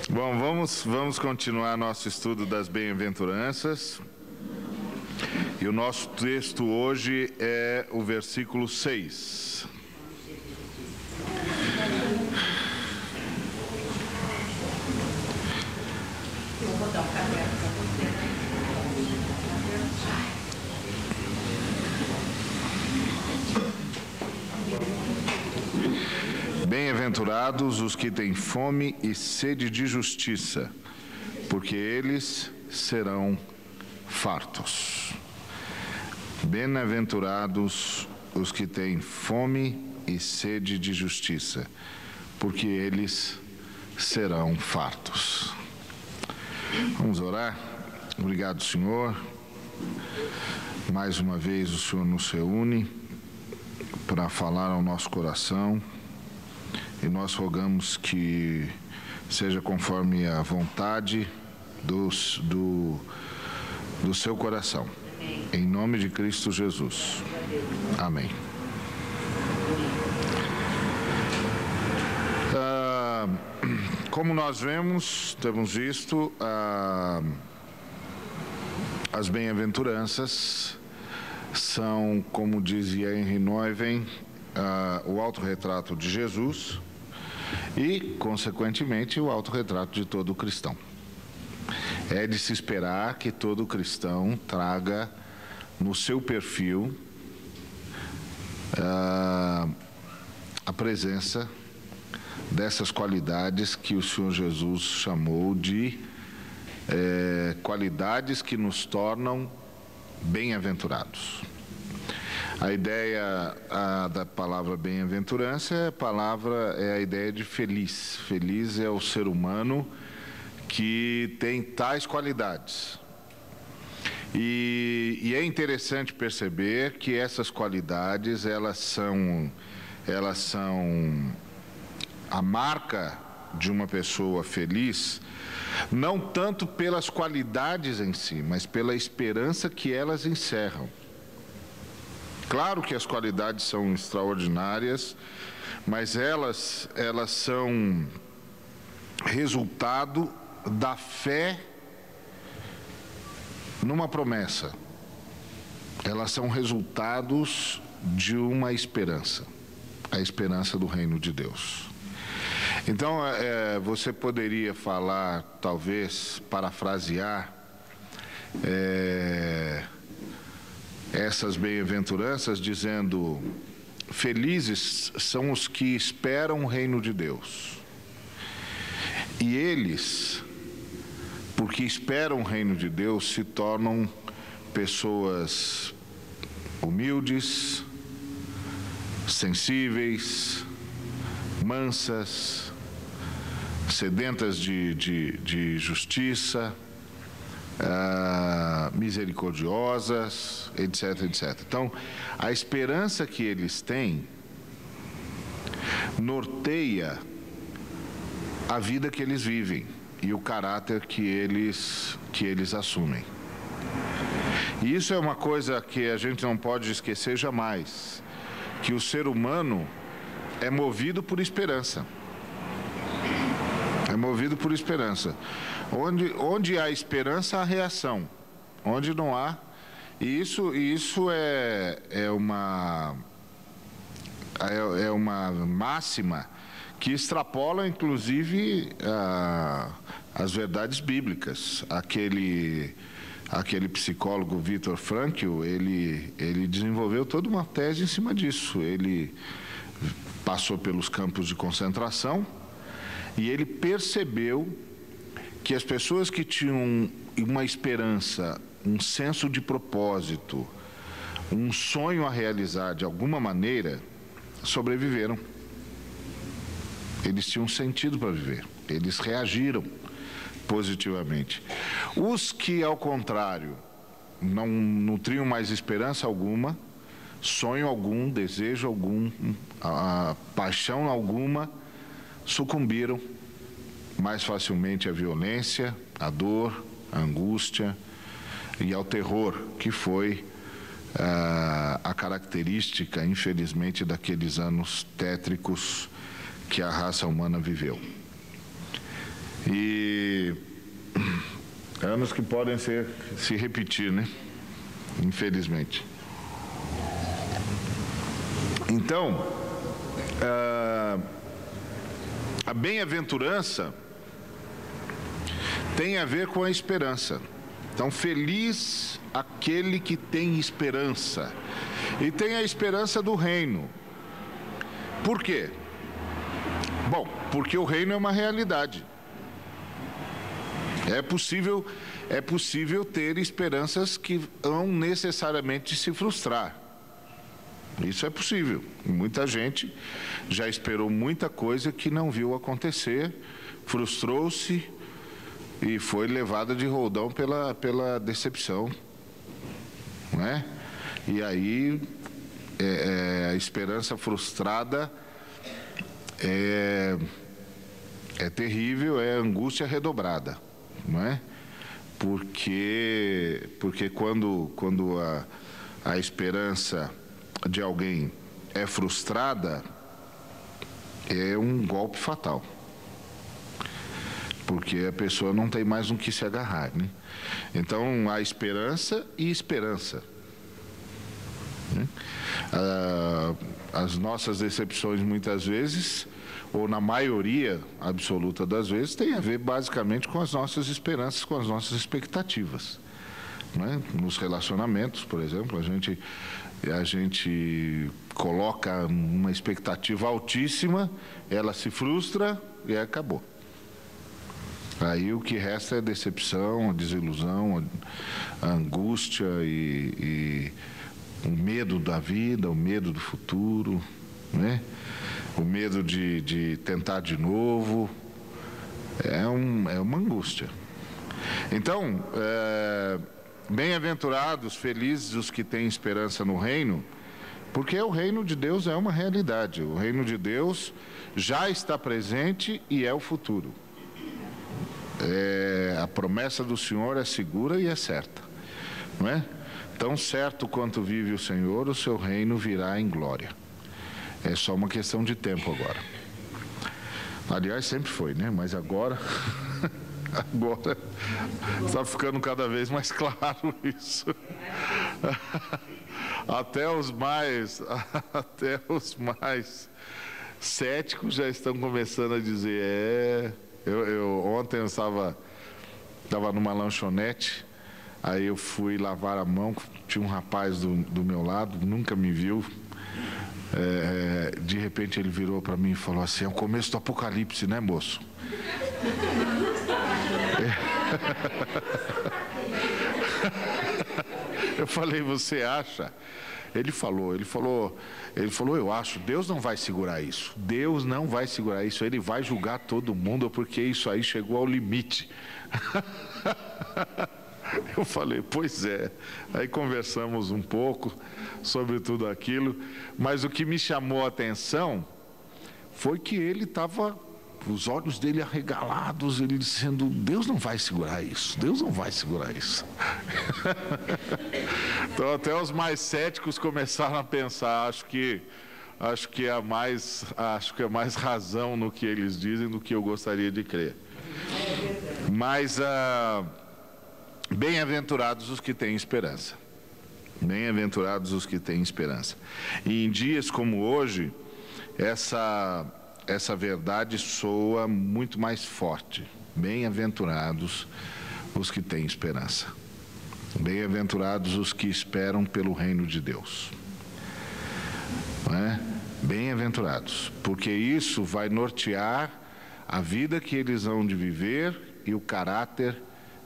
Bom, vamos continuar nosso estudo das bem-aventuranças. E o nosso texto hoje é o versículo 6. Bem-aventurados os que têm fome e sede de justiça, porque eles serão fartos. Bem-aventurados os que têm fome e sede de justiça, porque eles serão fartos. Vamos orar? Obrigado, Senhor. Mais uma vez o Senhor nos reúne para falar ao nosso coração. E nós rogamos que seja conforme a vontade do seu coração. Em nome de Cristo Jesus. Amém. Como nós temos visto, as bem-aventuranças são, como dizia Henry Nouwen, o autorretrato de Jesus e, consequentemente, o autorretrato de todo cristão. É de se esperar que todo cristão traga no seu perfil a presença dessas qualidades que o Senhor Jesus chamou de qualidades que nos tornam bem-aventurados. A ideia da palavra bem-aventurança é a ideia de feliz. Feliz é o ser humano que tem tais qualidades. E é interessante perceber que essas qualidades, elas são a marca de uma pessoa feliz, não tanto pelas qualidades em si, mas pela esperança que elas encerram. Claro que as qualidades são extraordinárias, mas elas são resultado da fé numa promessa. Elas são resultados de uma esperança, a esperança do reino de Deus. Então, você poderia falar, talvez, parafrasear essas bem-aventuranças dizendo: felizes são os que esperam o reino de Deus. E eles, porque esperam o reino de Deus, se tornam pessoas humildes, sensíveis, mansas, sedentas de justiça, misericordiosas, etc, etc. Então, a esperança que eles têm norteia a vida que eles vivem e o caráter que eles assumem. E isso é uma coisa que a gente não pode esquecer jamais, que o ser humano é movido por esperança. É movido por esperança. Onde há esperança, há reação. Onde não há... E isso é uma máxima que extrapola, inclusive, as verdades bíblicas. Aquele psicólogo Viktor Frankl, ele desenvolveu toda uma tese em cima disso. Ele passou pelos campos de concentração e ele percebeu que as pessoas que tinham uma esperança, um senso de propósito, um sonho a realizar de alguma maneira, sobreviveram. Eles tinham sentido para viver, eles reagiram positivamente. Os que, ao contrário, não nutriam mais esperança alguma, sonho algum, desejo algum, paixão alguma, sucumbiram mais facilmente à violência, à dor, à angústia e ao terror, que foi a característica, infelizmente, daqueles anos tétricos que a raça humana viveu. E anos que podem se repetir, né? Infelizmente. Então, a bem-aventurança tem a ver com a esperança. Então, feliz aquele que tem esperança. E tem a esperança do reino. Por quê? Bom, porque o reino é uma realidade. É possível ter esperanças que vão necessariamente se frustrar. Isso é possível. Muita gente já esperou muita coisa que não viu acontecer, frustrou-se e foi levada de roldão pela decepção, não é? E aí a esperança frustrada é terrível, é angústia redobrada, não é? Porque quando a esperança de alguém é frustrada, é um golpe fatal. Porque a pessoa não tem mais no que se agarrar, né? Então, há esperança e esperança, né? As nossas decepções, muitas vezes, ou na maioria absoluta das vezes, tem a ver basicamente com as nossas esperanças, com as nossas expectativas, né? Nos relacionamentos, por exemplo, a gente coloca uma expectativa altíssima, ela se frustra e acabou. Aí o que resta é a decepção, a desilusão, a angústia e o medo da vida, o medo do futuro, né? O medo de tentar de novo. É uma angústia. Então, bem-aventurados, felizes os que têm esperança no reino, porque o reino de Deus é uma realidade. O reino de Deus já está presente e é o futuro. A promessa do Senhor é segura e é certa, não é? Tão certo quanto vive o Senhor, o seu reino virá em glória. É só uma questão de tempo agora. Aliás, sempre foi, né? Mas agora está ficando cada vez mais claro isso. Até os mais céticos já estão começando a dizer, ontem eu estava numa lanchonete, aí eu fui lavar a mão, tinha um rapaz do meu lado, nunca me viu, de repente ele virou para mim e falou assim: é o começo do apocalipse, né, moço? Eu falei, você acha? Ele falou, eu acho, Deus não vai segurar isso. Deus não vai segurar isso, Ele vai julgar todo mundo, porque isso aí chegou ao limite. Eu falei, pois é. Aí conversamos um pouco sobre tudo aquilo, mas o que me chamou a atenção foi que ele estava, os olhos dele arregalados, ele dizendo, Deus não vai segurar isso, Deus não vai segurar isso. Então até os mais céticos começaram a pensar, acho que há mais razão no que eles dizem do que eu gostaria de crer. Mas bem-aventurados os que têm esperança. Bem-aventurados os que têm esperança. E em dias como hoje, essa verdade soa muito mais forte. Bem-aventurados os que têm esperança. Bem-aventurados os que esperam pelo reino de Deus. Não é? Bem-aventurados, porque isso vai nortear a vida que eles hão de viver e o caráter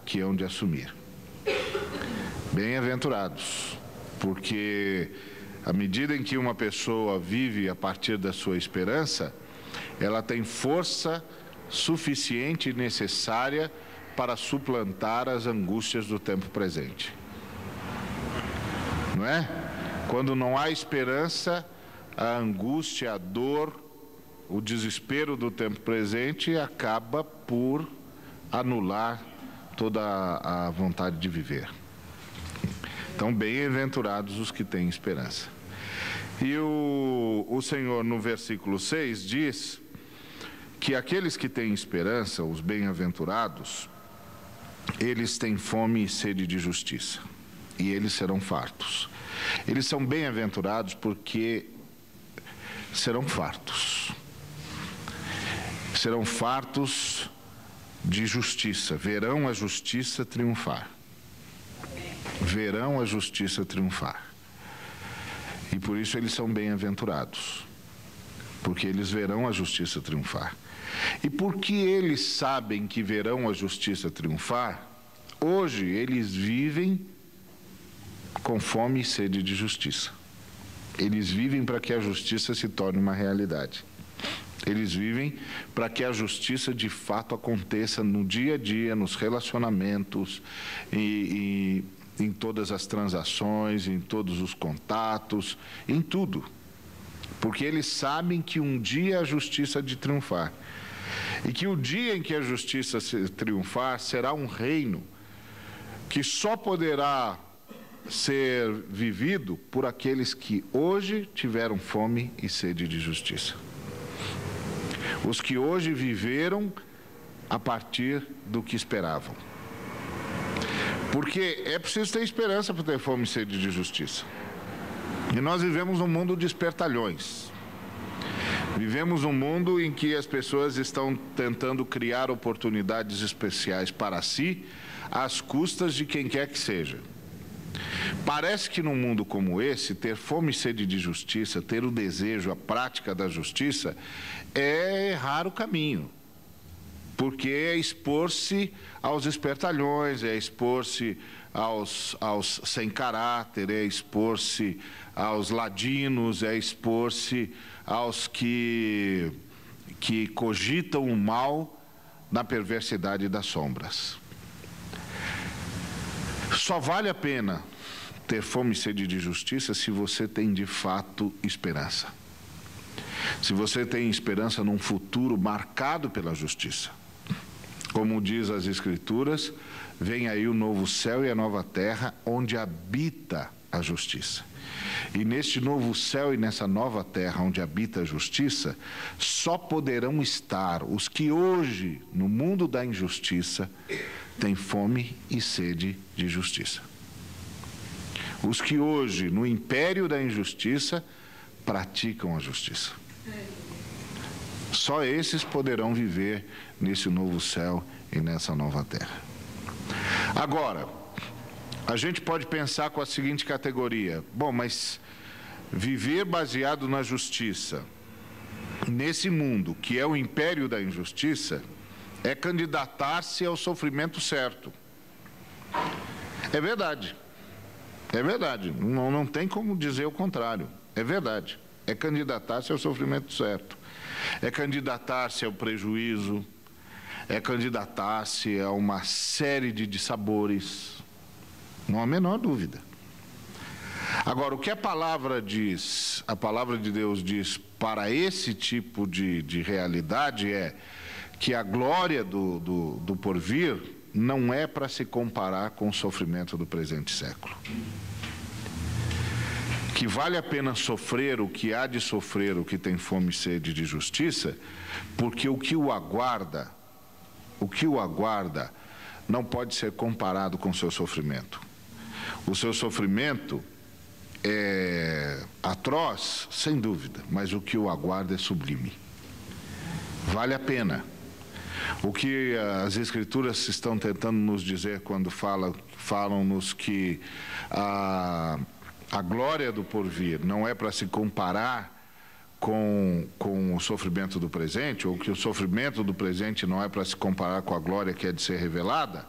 que hão de assumir. Bem-aventurados, porque à medida em que uma pessoa vive a partir da sua esperança, ela tem força suficiente e necessária para suplantar as angústias do tempo presente. Não é? Quando não há esperança, a angústia, a dor, o desespero do tempo presente acaba por anular toda a vontade de viver. Então, bem-aventurados os que têm esperança. E o Senhor, no versículo 6, diz que aqueles que têm esperança, os bem-aventurados, eles têm fome e sede de justiça, e eles serão fartos. Eles são bem-aventurados porque serão fartos. Serão fartos de justiça, verão a justiça triunfar. Verão a justiça triunfar. E por isso eles são bem-aventurados, porque eles verão a justiça triunfar. E porque eles sabem que verão a justiça triunfar, hoje eles vivem com fome e sede de justiça. Eles vivem para que a justiça se torne uma realidade. Eles vivem para que a justiça de fato aconteça no dia a dia, nos relacionamentos, e em todas as transações, em todos os contatos, em tudo. Porque eles sabem que um dia a justiça há de triunfar. E que o dia em que a justiça triunfar será um reino que só poderá ser vivido por aqueles que hoje tiveram fome e sede de justiça. Os que hoje viveram a partir do que esperavam. Porque é preciso ter esperança para ter fome e sede de justiça. E nós vivemos um mundo de espertalhões. Vivemos um mundo em que as pessoas estão tentando criar oportunidades especiais para si, às custas de quem quer que seja. Parece que num mundo como esse, ter fome e sede de justiça, ter o desejo, a prática da justiça, é errar o caminho. Porque é expor-se aos espertalhões, é expor-se aos sem caráter, é expor-se aos ladinos, é expor-se aos que cogitam o mal na perversidade das sombras. Só vale a pena ter fome e sede de justiça se você tem de fato esperança. Se você tem esperança num futuro marcado pela justiça. Como diz as Escrituras, vem aí o novo céu e a nova terra, onde habita a justiça. E neste novo céu e nessa nova terra, onde habita a justiça, só poderão estar os que hoje, no mundo da injustiça, têm fome e sede de justiça. Os que hoje, no império da injustiça, praticam a justiça. Só esses poderão viver nesse novo céu e nessa nova terra. Agora, a gente pode pensar com a seguinte categoria: bom, mas viver baseado na justiça, nesse mundo que é o império da injustiça, é candidatar-se ao sofrimento certo. É verdade. É verdade. Não tem como dizer o contrário. É verdade. É candidatar-se ao sofrimento certo. É candidatar-se ao prejuízo. É candidatar-se a uma série de dissabores. Não há a menor dúvida. Agora, o que a palavra diz, a palavra de Deus diz para esse tipo de realidade é que a glória do porvir não é para se comparar com o sofrimento do presente século. Que vale a pena sofrer o que há de sofrer o que tem fome e sede de justiça, porque o que o aguarda não pode ser comparado com o seu sofrimento. O seu sofrimento é atroz, sem dúvida, mas o que o aguarda é sublime. Vale a pena. O que as Escrituras estão tentando nos dizer quando falam-nos que a glória do porvir não é para se comparar com o sofrimento do presente, ou que o sofrimento do presente não é para se comparar com a glória que é de ser revelada,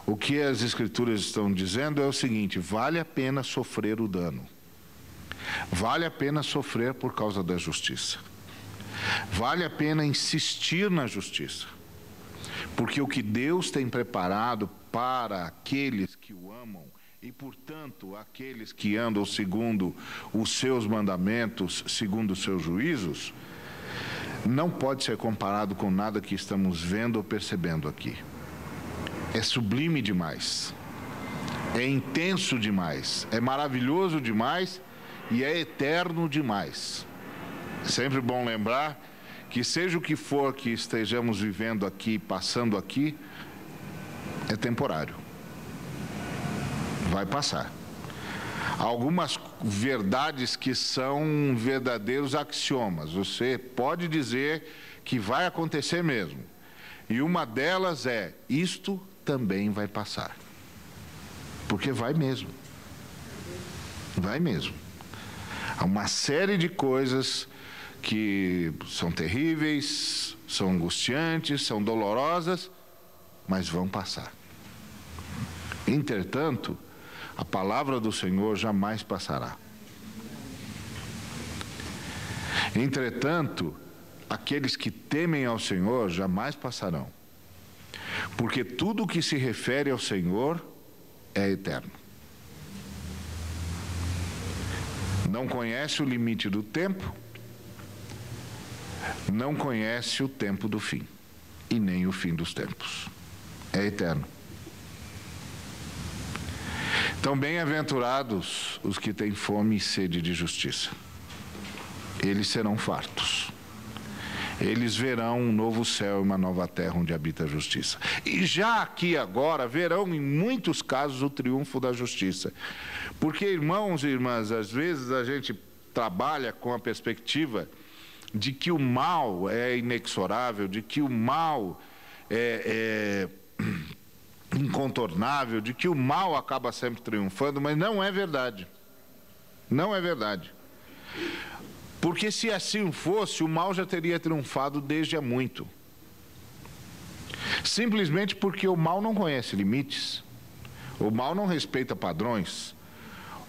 o que as Escrituras estão dizendo é o seguinte: vale a pena sofrer o dano. Vale a pena sofrer por causa da justiça. Vale a pena insistir na justiça. Porque o que Deus tem preparado para aqueles que o amam, e, portanto, aqueles que andam segundo os seus mandamentos, segundo os seus juízos, não pode ser comparado com nada que estamos vendo ou percebendo aqui. É sublime demais, é intenso demais, é maravilhoso demais e é eterno demais. Sempre bom lembrar que seja o que for que estejamos vivendo aqui, passando aqui, é temporário. Vai passar. Algumas verdades que são verdadeiros axiomas. Você pode dizer que vai acontecer mesmo. E uma delas é: isto também vai passar. Porque vai mesmo. Vai mesmo. Há uma série de coisas que são terríveis, são angustiantes, são dolorosas, mas vão passar. Entretanto, a palavra do Senhor jamais passará. Entretanto, aqueles que temem ao Senhor jamais passarão. Porque tudo que se refere ao Senhor é eterno. Não conhece o limite do tempo, não conhece o tempo do fim, e nem o fim dos tempos. É eterno. Então, bem-aventurados os que têm fome e sede de justiça. Eles serão fartos. Eles verão um novo céu e uma nova terra onde habita a justiça. E já aqui agora verão em muitos casos o triunfo da justiça. Porque, irmãos e irmãs, às vezes a gente trabalha com a perspectiva de que o mal é inexorável, de que o mal é incontornável, de que o mal acaba sempre triunfando, mas não é verdade. Não é verdade. Porque se assim fosse, o mal já teria triunfado desde há muito. Simplesmente porque o mal não conhece limites, o mal não respeita padrões,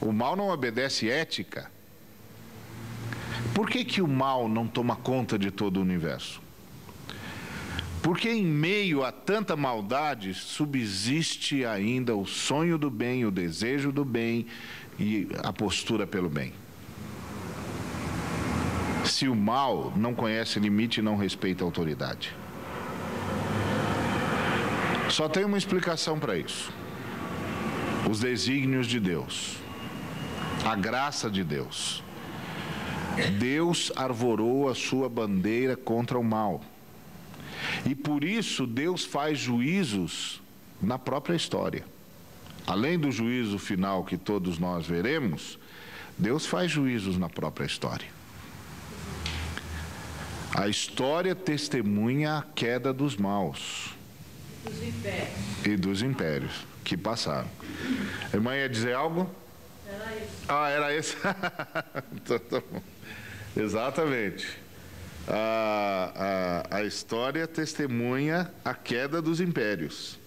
o mal não obedece ética. Por que o mal não toma conta de todo o universo? Porque em meio a tanta maldade subsiste ainda o sonho do bem, o desejo do bem e a postura pelo bem. Se o mal não conhece limite e não respeita a autoridade. Só tem uma explicação para isso: os desígnios de Deus, a graça de Deus. Deus arvorou a sua bandeira contra o mal. E por isso Deus faz juízos na própria história. Além do juízo final que todos nós veremos, Deus faz juízos na própria história. A história testemunha a queda dos maus e dos impérios que passaram. A irmã ia dizer algo? Era isso. Ah, era esse? Então, tá bom. Exatamente. A história testemunha a queda dos impérios.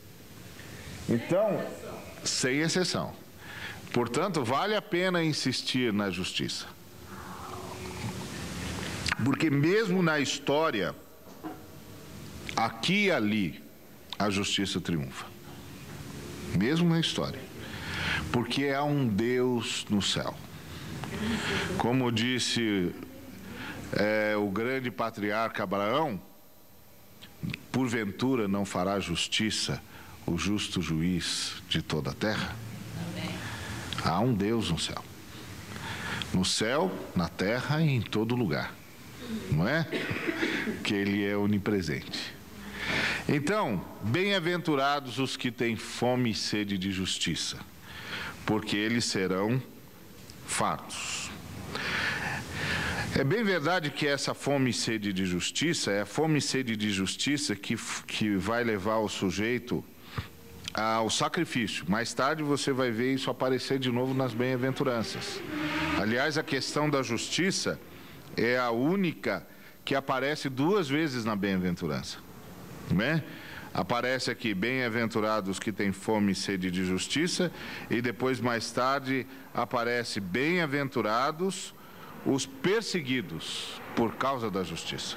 Então, sem exceção. Portanto, vale a pena insistir na justiça. Porque mesmo na história, aqui e ali, a justiça triunfa. Mesmo na história. Porque há um Deus no céu. Como disse o grande patriarca Abraão, porventura não fará justiça o justo juiz de toda a terra? Amém. Há um Deus no céu. No céu, na terra e em todo lugar. Não é? Que Ele é onipresente. Então, bem-aventurados os que têm fome e sede de justiça, porque eles serão fartos. É bem verdade que essa fome e sede de justiça é a fome e sede de justiça que vai levar o sujeito ao sacrifício. Mais tarde você vai ver isso aparecer de novo nas bem-aventuranças. Aliás, a questão da justiça é a única que aparece duas vezes na bem-aventurança. Não é? Aparece aqui: bem-aventurados que têm fome e sede de justiça, e depois, mais tarde, aparece: bem-aventurados os perseguidos por causa da justiça.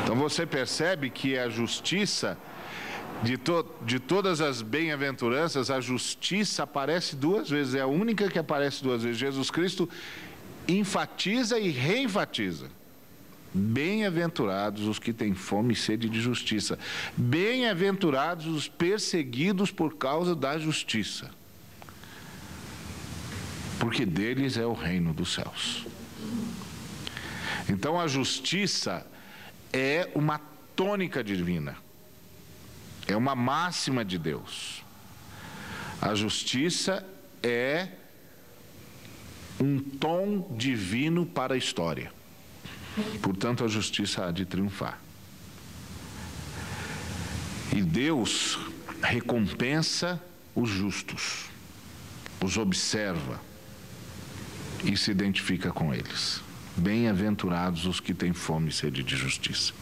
Então você percebe que a justiça, de todas as bem-aventuranças, a justiça aparece duas vezes, é a única que aparece duas vezes. Jesus Cristo enfatiza e reenfatiza: bem-aventurados os que têm fome e sede de justiça, bem-aventurados os perseguidos por causa da justiça, porque deles é o reino dos céus. Então a justiça é uma tônica divina, é uma máxima de Deus. A justiça é um tom divino para a história. Portanto, a justiça há de triunfar. E Deus recompensa os justos, os observa e se identifica com eles. Bem-aventurados os que têm fome e sede de justiça.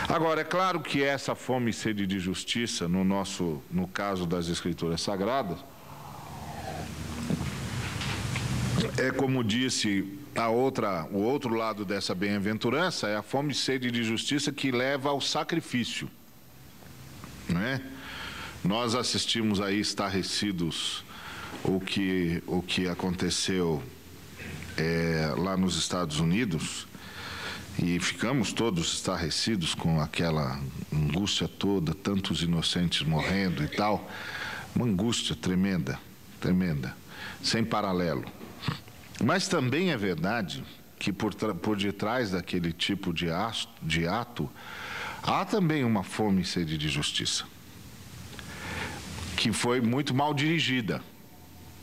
Agora, é claro que essa fome e sede de justiça, no caso das Escrituras Sagradas, é como disse o outro lado dessa bem-aventurança, é a fome e sede de justiça que leva ao sacrifício, não é? Nós assistimos aí estarrecidos o que aconteceu lá nos Estados Unidos, e ficamos todos estarrecidos com aquela angústia toda, tantos inocentes morrendo e tal. Uma angústia tremenda, tremenda, sem paralelo. Mas também é verdade que por detrás daquele tipo de ato, há também uma fome e sede de justiça, que foi muito mal dirigida,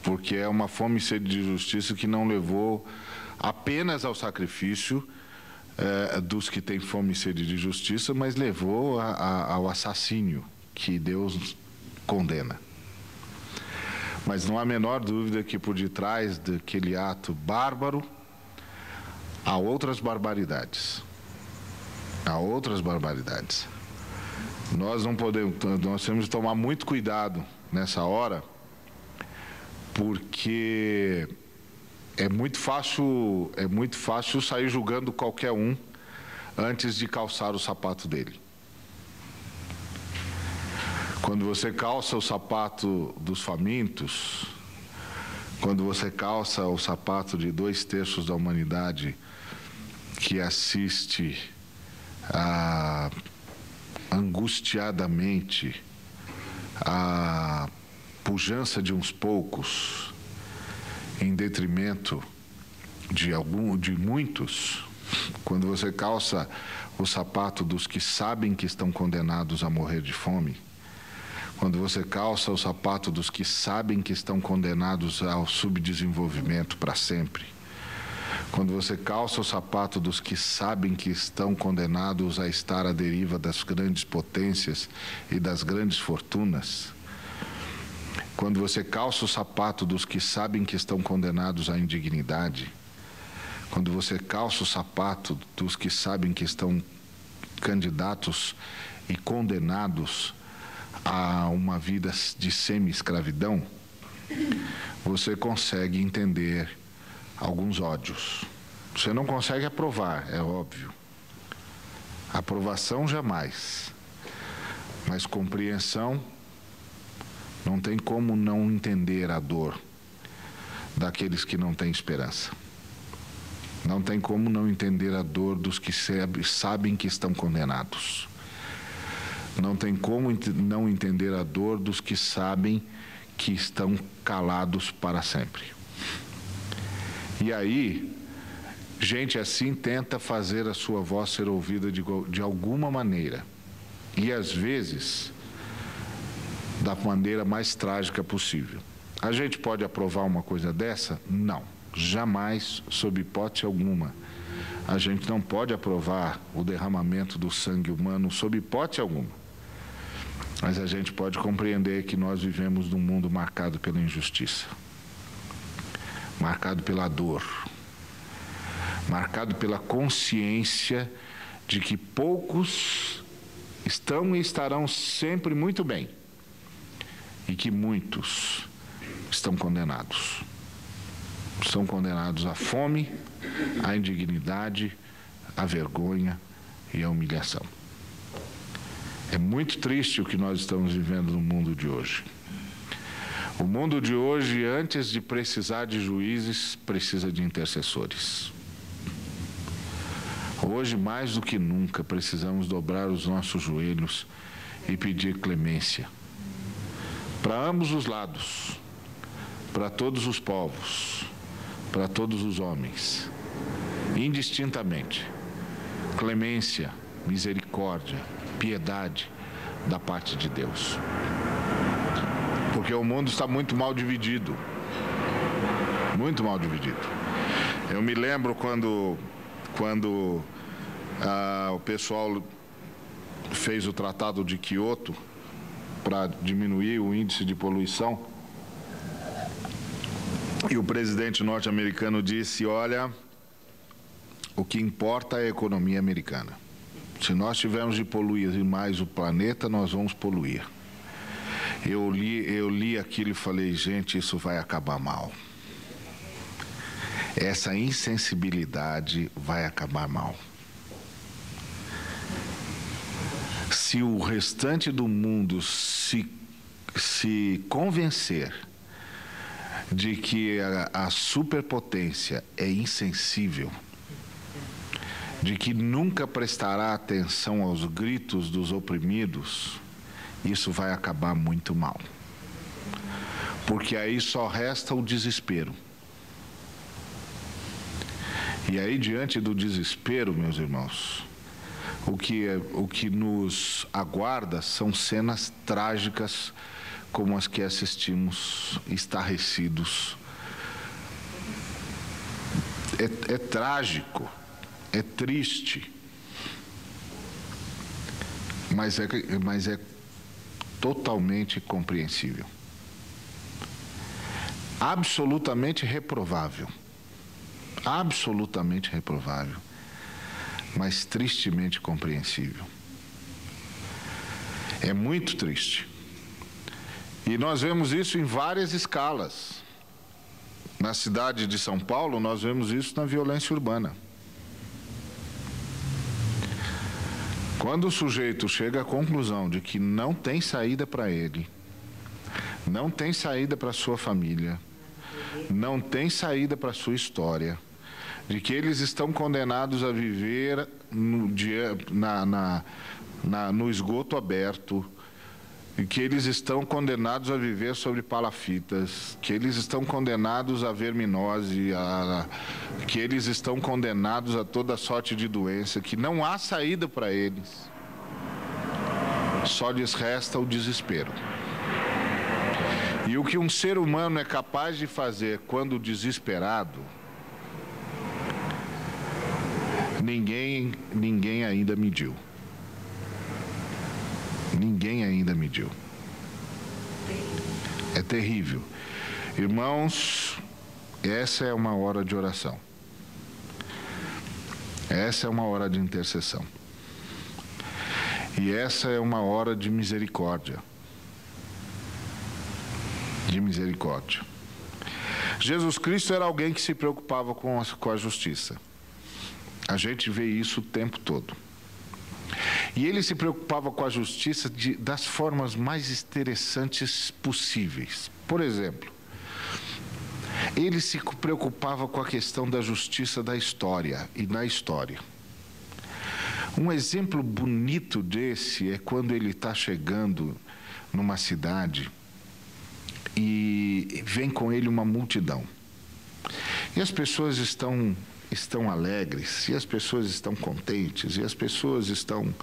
porque é uma fome e sede de justiça que não levou apenas ao sacrifício dos que têm fome e sede de justiça, mas levou ao assassínio, que Deus condena. Mas não há a menor dúvida que por detrás daquele ato bárbaro há outras barbaridades. Há outras barbaridades. Nós temos que tomar muito cuidado nessa hora, porque é muito fácil sair julgando qualquer um antes de calçar o sapato dele. Quando você calça o sapato dos famintos, quando você calça o sapato de 2/3 da humanidade que assiste angustiadamente a pujança de uns poucos em detrimento de muitos, quando você calça o sapato dos que sabem que estão condenados a morrer de fome, quando você calça o sapato dos que sabem que estão condenados ao subdesenvolvimento para sempre, quando você calça o sapato dos que sabem que estão condenados a estar à deriva das grandes potências e das grandes fortunas, quando você calça o sapato dos que sabem que estão condenados à indignidade, quando você calça o sapato dos que sabem que estão candidatos e condenados a uma vida de semi-escravidão, você consegue entender alguns ódios. Você não consegue aprovar, é óbvio. Aprovação jamais. Mas compreensão, não tem como não entender a dor daqueles que não têm esperança. Não tem como não entender a dor dos que sabem que estão condenados. Não tem como não entender a dor dos que sabem que estão calados para sempre. E aí, gente assim tenta fazer a sua voz ser ouvida de alguma maneira. E às vezes, da maneira mais trágica possível. A gente pode aprovar uma coisa dessa? Não, jamais, sob hipótese alguma. A gente não pode aprovar o derramamento do sangue humano sob hipótese alguma. Mas a gente pode compreender que nós vivemos num mundo marcado pela injustiça, marcado pela dor, marcado pela consciência de que poucos estão e estarão sempre muito bem e que muitos estão condenados. São condenados à fome, à indignidade, à vergonha e à humilhação. É muito triste o que nós estamos vivendo no mundo de hoje. O mundo de hoje, antes de precisar de juízes, precisa de intercessores. Hoje, mais do que nunca, precisamos dobrar os nossos joelhos e pedir clemência. Para ambos os lados, para todos os povos, para todos os homens. indistintamente. Clemência, misericórdia, piedade da parte de Deus. Porque o mundo está muito mal dividido. Muito mal dividido. Eu me lembro quando o pessoal fez o Tratado de Quioto para diminuir o índice de poluição, e o presidente norte-americano disse: olha, o que importa é a economia americana. Se nós tivermos de poluir mais o planeta, nós vamos poluir. Eu li aquilo e falei: gente, isso vai acabar mal. Essa insensibilidade vai acabar mal. Se o restante do mundo se convencer de que a superpotência é insensível, de que nunca prestará atenção aos gritos dos oprimidos, isso vai acabar muito mal. Porque aí só resta o desespero. E aí, diante do desespero, meus irmãos, o que nos aguarda são cenas trágicas como as que assistimos, estarrecidos. É trágico, é triste, mas é totalmente compreensível. Absolutamente reprovável. Absolutamente reprovável, mas tristemente compreensível. É muito triste. E nós vemos isso em várias escalas. Na cidade de São Paulo, nós vemos isso na violência urbana. Quando o sujeito chega à conclusão de que não tem saída para ele, não tem saída para sua família, não tem saída para sua história, de que eles estão condenados a viver no esgoto aberto, e que eles estão condenados a viver sobre palafitas, que eles estão condenados a verminose, que eles estão condenados a toda sorte de doença, que não há saída para eles. Só lhes resta o desespero. E o que um ser humano é capaz de fazer quando desesperado, ninguém ainda mediu. Ninguém ainda mediu. É terrível. Irmãos, essa é uma hora de oração. Essa é uma hora de intercessão. E essa é uma hora de misericórdia. De misericórdia. Jesus Cristo era alguém que se preocupava com a justiça. A gente vê isso o tempo todo. E ele se preocupava com a justiça das formas mais interessantes possíveis. Por exemplo, ele se preocupava com a questão da justiça da história e na história. Um exemplo bonito desse é quando ele está chegando numa cidade e vem com ele uma multidão. E as pessoas estão alegres, e as pessoas estão contentes, e as pessoas estão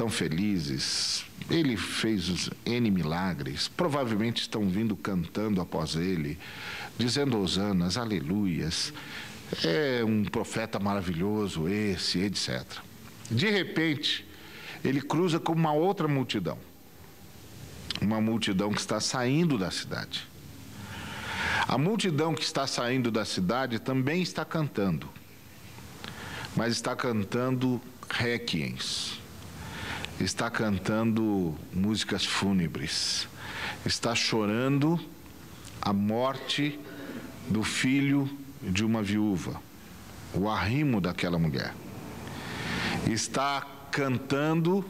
felizes. Ele fez N milagres, provavelmente estão vindo cantando após ele, dizendo hosanas, aleluias, é um profeta maravilhoso esse, etc. De repente, ele cruza com uma outra multidão, uma multidão que está saindo da cidade. A multidão que está saindo da cidade também está cantando, mas está cantando réquiems, está cantando músicas fúnebres, está chorando a morte do filho de uma viúva, o arrimo daquela mulher. Está cantando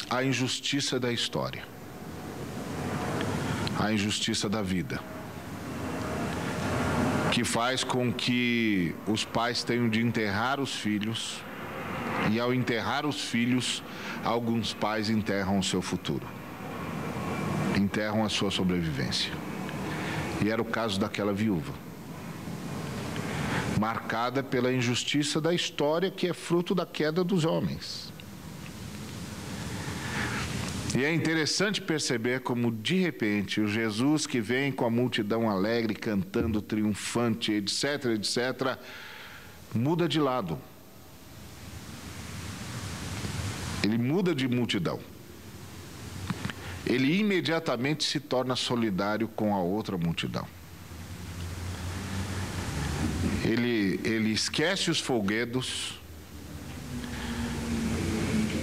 a injustiça da história, a injustiça da vida, que faz com que os pais tenham de enterrar os filhos, e ao enterrar os filhos, alguns pais enterram o seu futuro, enterram a sua sobrevivência. E era o caso daquela viúva. marcada pela injustiça da história, que é fruto da queda dos homens. E é interessante perceber como, de repente, o Jesus que vem com a multidão alegre, cantando, triunfante, etc., etc., muda de lado. Ele muda de multidão. Ele imediatamente se torna solidário com a outra multidão. Ele esquece os folguedos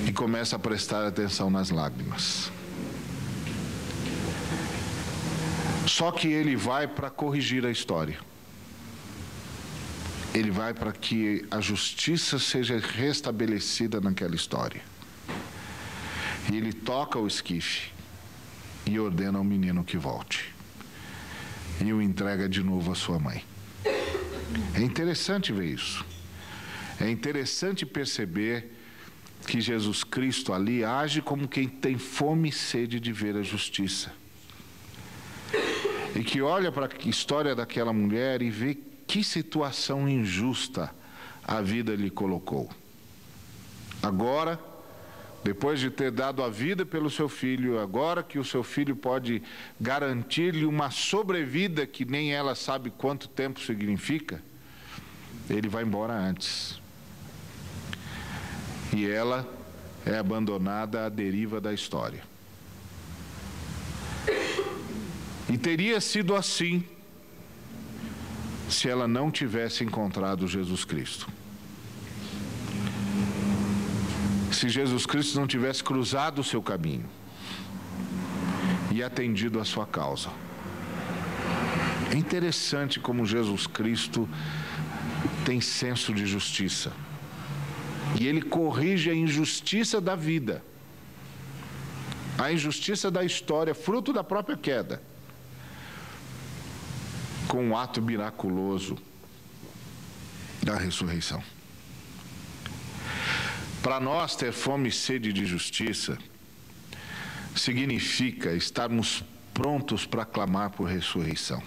e começa a prestar atenção nas lágrimas. Só que ele vai para corrigir a história. Ele vai para que a justiça seja restabelecida naquela história. E ele toca o esquife e ordena ao menino que volte. E o entrega de novo à sua mãe. É interessante ver isso. É interessante perceber que Jesus Cristo ali age como quem tem fome e sede de ver a justiça. E que olha para a história daquela mulher e vê que situação injusta a vida lhe colocou. Agora, depois de ter dado a vida pelo seu filho, agora que o seu filho pode garantir-lhe uma sobrevida que nem ela sabe quanto tempo significa, ele vai embora antes. E ela é abandonada à deriva da história. E teria sido assim se ela não tivesse encontrado Jesus Cristo. Se Jesus Cristo não tivesse cruzado o seu caminho e atendido a sua causa. É interessante como Jesus Cristo tem senso de justiça. E ele corrige a injustiça da vida, a injustiça da história, fruto da própria queda, com um ato miraculoso da ressurreição. Para nós, ter fome e sede de justiça significa estarmos prontos para clamar por ressurreição.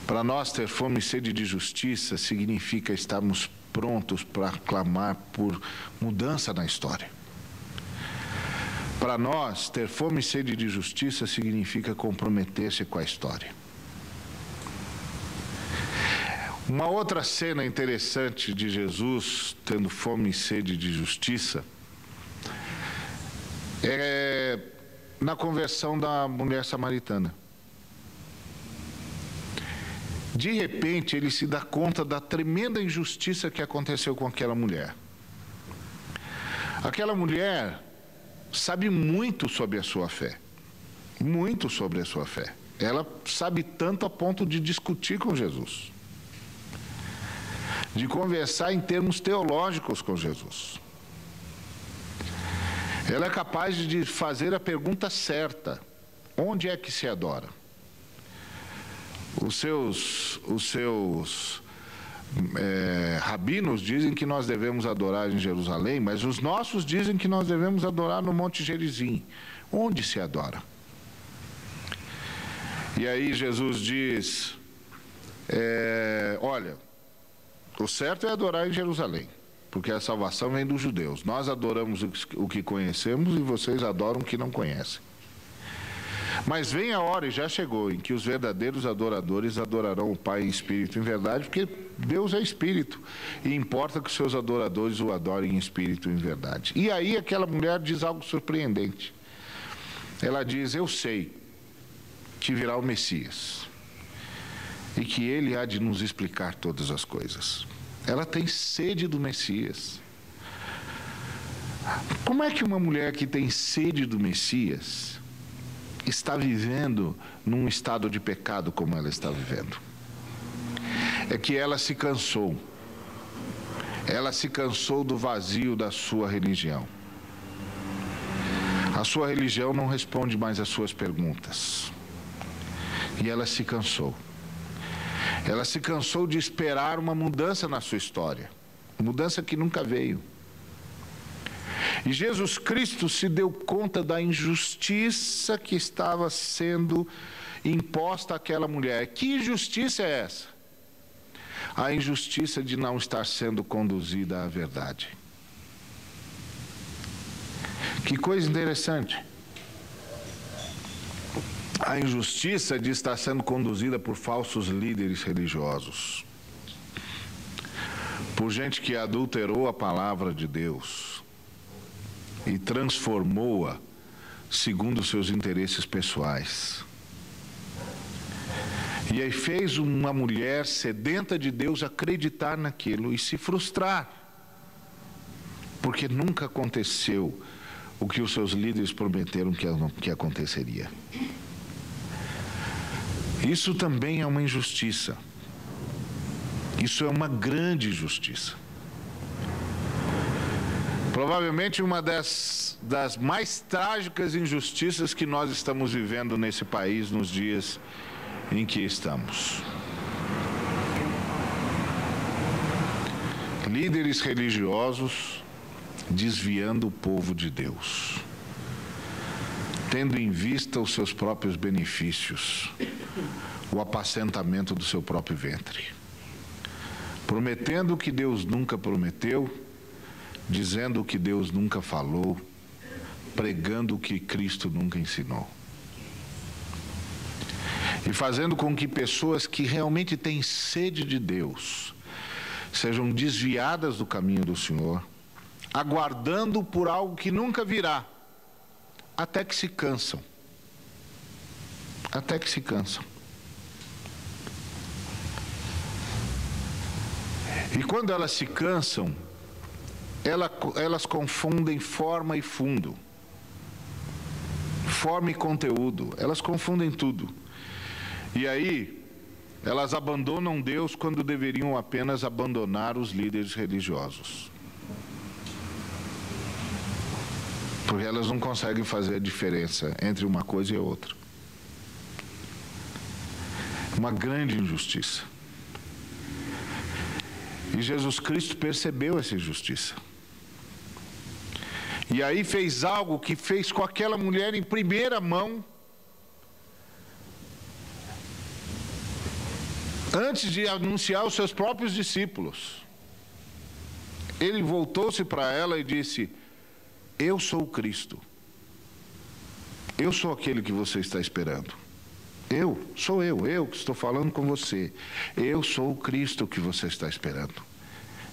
Para nós, ter fome e sede de justiça significa estarmos prontos para clamar por mudança na história. Para nós, ter fome e sede de justiça significa comprometer-se com a história. Uma outra cena interessante de Jesus tendo fome e sede de justiça é na conversão da mulher samaritana. De repente, ele se dá conta da tremenda injustiça que aconteceu com aquela mulher. Aquela mulher sabe muito sobre a sua fé. Muito sobre a sua fé. Ela sabe tanto a ponto de discutir com Jesus. De conversar em termos teológicos com Jesus. Ela é capaz de fazer a pergunta certa: onde é que se adora? Os seus rabinos dizem que nós devemos adorar em Jerusalém, mas os nossos dizem que nós devemos adorar no Monte Gerizim. Onde se adora? E aí Jesus diz, olha, o certo é adorar em Jerusalém, porque a salvação vem dos judeus. Nós adoramos o que conhecemos e vocês adoram o que não conhecem. Mas vem a hora, e já chegou, em que os verdadeiros adoradores adorarão o Pai em espírito e em verdade, porque Deus é espírito, e importa que os seus adoradores o adorem em espírito e em verdade. E aí aquela mulher diz algo surpreendente. Ela diz, eu sei que virá o Messias, e que ele há de nos explicar todas as coisas. Ela tem sede do Messias. Como é que uma mulher que tem sede do Messias está vivendo num estado de pecado como ela está vivendo? É que ela se cansou. Ela se cansou do vazio da sua religião. A sua religião não responde mais às suas perguntas. E ela se cansou. Ela se cansou de esperar uma mudança na sua história. Mudança que nunca veio. E Jesus Cristo se deu conta da injustiça que estava sendo imposta àquela mulher. Que injustiça é essa? a injustiça de não estar sendo conduzida à verdade. Que coisa interessante. A injustiça de estar sendo conduzida por falsos líderes religiosos, por gente que adulterou a palavra de Deus e transformou-a segundo seus interesses pessoais. E aí fez uma mulher sedenta de Deus acreditar naquilo e se frustrar, porque nunca aconteceu o que os seus líderes prometeram que aconteceria. Isso também é uma injustiça. Isso é uma grande injustiça. Provavelmente uma das mais trágicas injustiças que nós estamos vivendo nesse país nos dias em que estamos. Líderes religiosos desviando o povo de Deus, tendo em vista os seus próprios benefícios, o apacentamento do seu próprio ventre, prometendo o que Deus nunca prometeu, dizendo o que Deus nunca falou, pregando o que Cristo nunca ensinou. E fazendo com que pessoas que realmente têm sede de Deus sejam desviadas do caminho do Senhor, aguardando por algo que nunca virá, até que se cansam. Até que se cansam. E quando elas se cansam, elas confundem forma e fundo, forma e conteúdo, elas confundem tudo. E aí, elas abandonam Deus quando deveriam apenas abandonar os líderes religiosos. Porque elas não conseguem fazer a diferença entre uma coisa e outra. Uma grande injustiça. E Jesus Cristo percebeu essa injustiça. E aí fez algo que fez com aquela mulher em primeira mão, antes de anunciar aos seus próprios discípulos. Ele voltou-se para ela e disse: eu sou o Cristo. Eu sou aquele que você está esperando. Sou eu que estou falando com você. Eu sou o Cristo que você está esperando.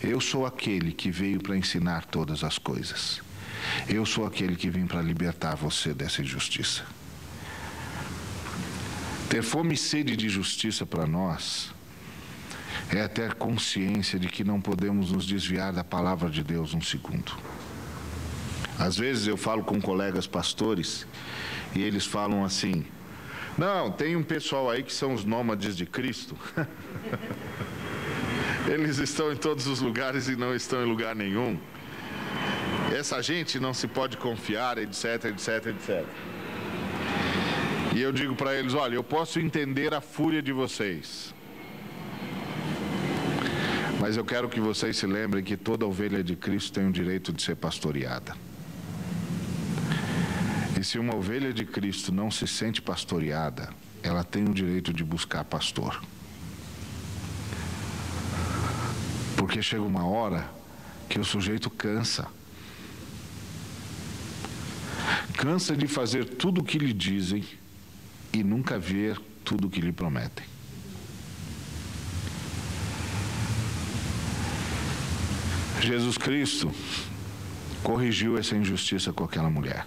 Eu sou aquele que veio para ensinar todas as coisas. Eu sou aquele que vim para libertar você dessa injustiça. Ter fome e sede de justiça para nós é ter consciência de que não podemos nos desviar da palavra de Deus um segundo. Às vezes eu falo com colegas pastores e eles falam assim: não, tem um pessoal aí que são os nômades de Cristo. Eles estão em todos os lugares e não estão em lugar nenhum. Essa gente não se pode confiar, etc, etc, etc. E eu digo para eles: olha, eu posso entender a fúria de vocês, mas eu quero que vocês se lembrem que toda ovelha de Cristo tem o direito de ser pastoreada. E se uma ovelha de Cristo não se sente pastoreada, ela tem o direito de buscar pastor. Porque chega uma hora que o sujeito cansa. Cansa de fazer tudo o que lhe dizem e nunca ver tudo o que lhe prometem. Jesus Cristo corrigiu essa injustiça com aquela mulher.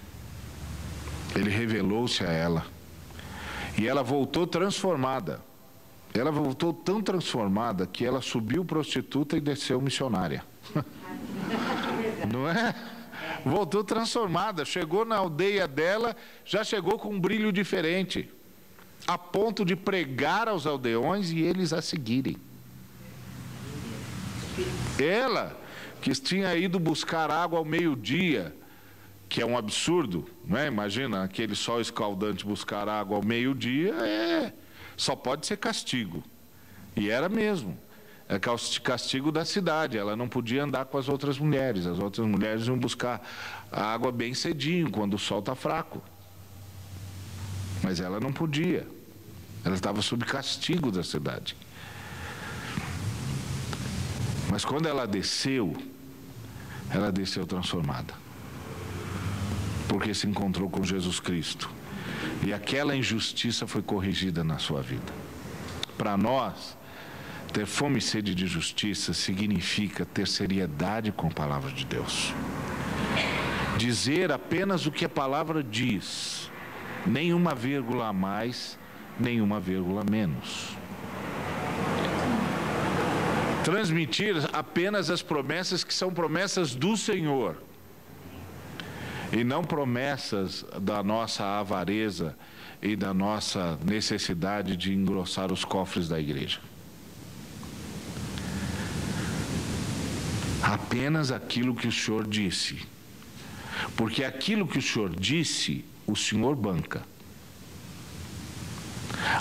Ele revelou-se a ela. E ela voltou transformada. Ela voltou tão transformada que ela subiu prostituta e desceu missionária. Não é? Voltou transformada. Chegou na aldeia dela, já chegou com um brilho diferente, a ponto de pregar aos aldeões e eles a seguirem. Ela, que tinha ido buscar água ao meio-dia, que é um absurdo, não é? Imagina aquele sol escaldante buscar água ao meio-dia, só pode ser castigo. E era mesmo. É castigo da cidade. Ela não podia andar com as outras mulheres. As outras mulheres iam buscar a água bem cedinho, quando o sol está fraco. Mas ela não podia. Ela estava sob castigo da cidade. Mas quando ela desceu transformada. Porque se encontrou com Jesus Cristo. E aquela injustiça foi corrigida na sua vida. Para nós, ter fome e sede de justiça significa ter seriedade com a palavra de Deus. Dizer apenas o que a palavra diz, nenhuma vírgula a mais, nenhuma vírgula a menos. Transmitir apenas as promessas que são promessas do Senhor, e não promessas da nossa avareza e da nossa necessidade de engrossar os cofres da igreja. Apenas aquilo que o Senhor disse. Porque aquilo que o Senhor disse, o Senhor banca.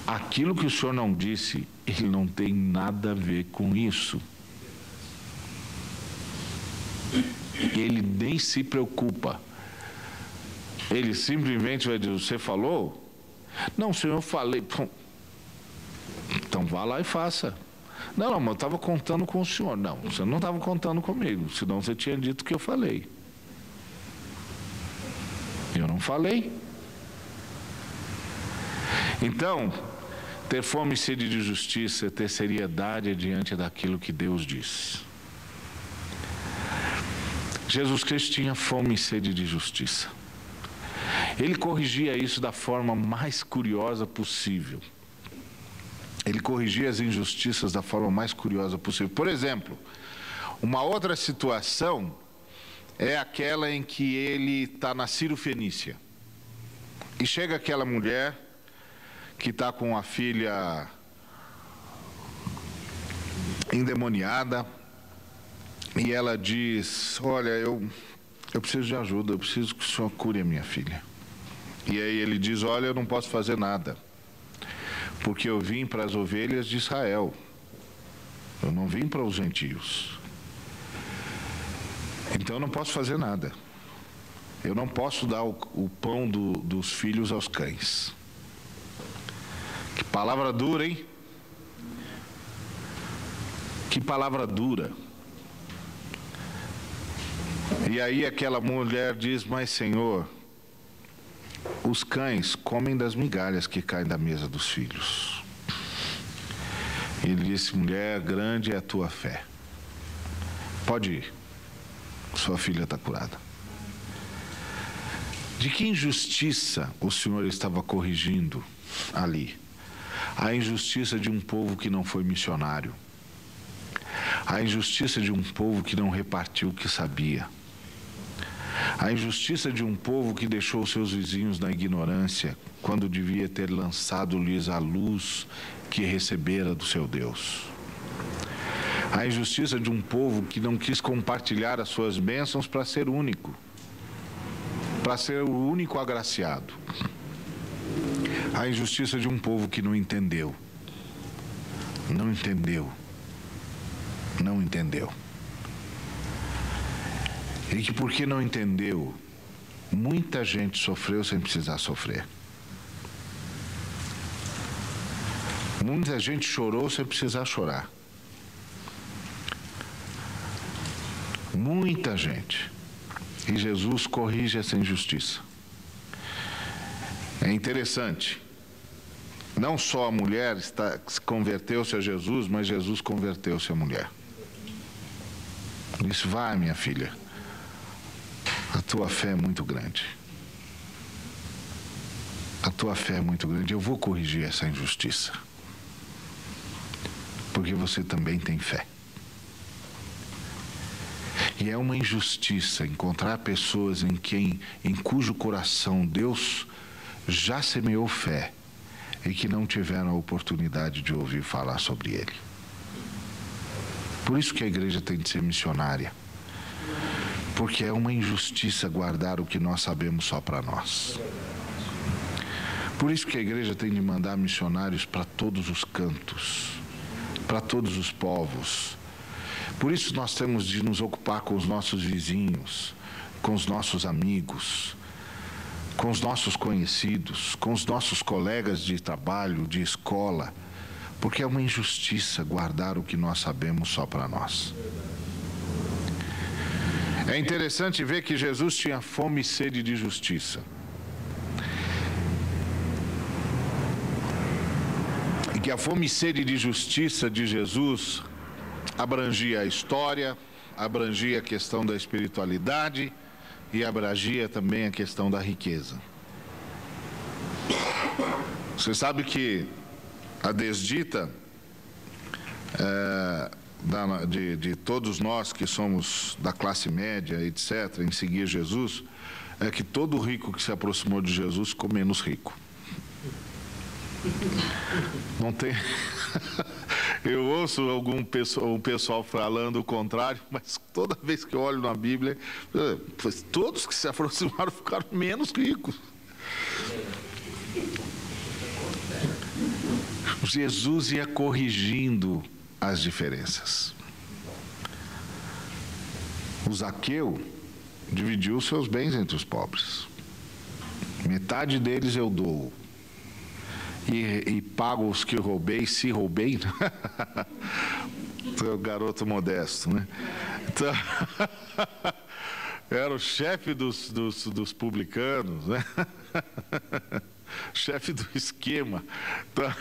Aquilo que o Senhor não disse, Ele não tem nada a ver com isso. Ele nem se preocupa. Ele simplesmente vai dizer: você falou? Não, Senhor, eu falei. Então vá lá e faça. Não, mas eu estava contando com o Senhor. Não, você não estava contando comigo, senão você tinha dito que eu falei. Eu não falei. Então, ter fome e sede de justiça é ter seriedade diante daquilo que Deus diz. Jesus Cristo tinha fome e sede de justiça. Ele corrigia isso da forma mais curiosa possível. Ele corrigia as injustiças da forma mais curiosa possível. Por exemplo, uma outra situação é aquela em que ele está na Ciro Fenícia. E chega aquela mulher que está com a filha endemoniada, e ela diz: olha, eu preciso de ajuda, eu preciso que o Senhor cure a minha filha. E aí ele diz: olha, eu não posso fazer nada, porque eu vim para as ovelhas de Israel, eu não vim para os gentios. Então eu não posso fazer nada. Eu não posso dar o pão dos filhos aos cães. Que palavra dura, hein? Que palavra dura. E aí aquela mulher diz: mas Senhor, os cães comem das migalhas que caem da mesa dos filhos. Ele disse: mulher, grande é a tua fé. Pode ir. Sua filha está curada. De que injustiça o Senhor estava corrigindo ali? A injustiça de um povo que não foi missionário. A injustiça de um povo que não repartiu o que sabia. A injustiça de um povo que deixou seus vizinhos na ignorância, quando devia ter lançado-lhes a luz que recebera do seu Deus. A injustiça de um povo que não quis compartilhar as suas bênçãos para ser único, para ser o único agraciado. A injustiça de um povo que não entendeu. Não entendeu. Não entendeu. E que porque não entendeu, muita gente sofreu sem precisar sofrer. Muita gente chorou sem precisar chorar. Muita gente. E Jesus corrige essa injustiça. É interessante. Não só a mulher converteu-se a Jesus, mas Jesus converteu-se à mulher. Disse: vai, minha filha, a tua fé é muito grande. A tua fé é muito grande. Eu vou corrigir essa injustiça. Porque você também tem fé. E é uma injustiça encontrar pessoas em cujo coração Deus já semeou fé e que não tiveram a oportunidade de ouvir falar sobre Ele. Por isso que a igreja tem de ser missionária. Porque é uma injustiça guardar o que nós sabemos só para nós. Por isso que a igreja tem de mandar missionários para todos os cantos, para todos os povos. Por isso nós temos de nos ocupar com os nossos vizinhos, com os nossos amigos, com os nossos conhecidos, com os nossos colegas de trabalho, de escola, Porque é uma injustiça guardar o que nós sabemos só para nós. É interessante ver que Jesus tinha fome e sede de justiça. E que a fome e sede de justiça de Jesus abrangia a história, abrangia a questão da espiritualidade e abrangia também a questão da riqueza. Você sabe que a desdita de todos nós que somos da classe média, etc., em seguir Jesus, é que todo rico que se aproximou de Jesus ficou menos rico. Não tem... Eu ouço um pessoal falando o contrário, mas toda vez que eu olho na Bíblia, todos que se aproximaram ficaram menos ricos. Jesus ia corrigindo as diferenças. O Zaqueu dividiu os seus bens entre os pobres. Metade deles eu dou. E pago os que roubei, se roubei. Então, garoto modesto, né? Então, era o chefe dos publicanos, né? Chefe do esquema. Então,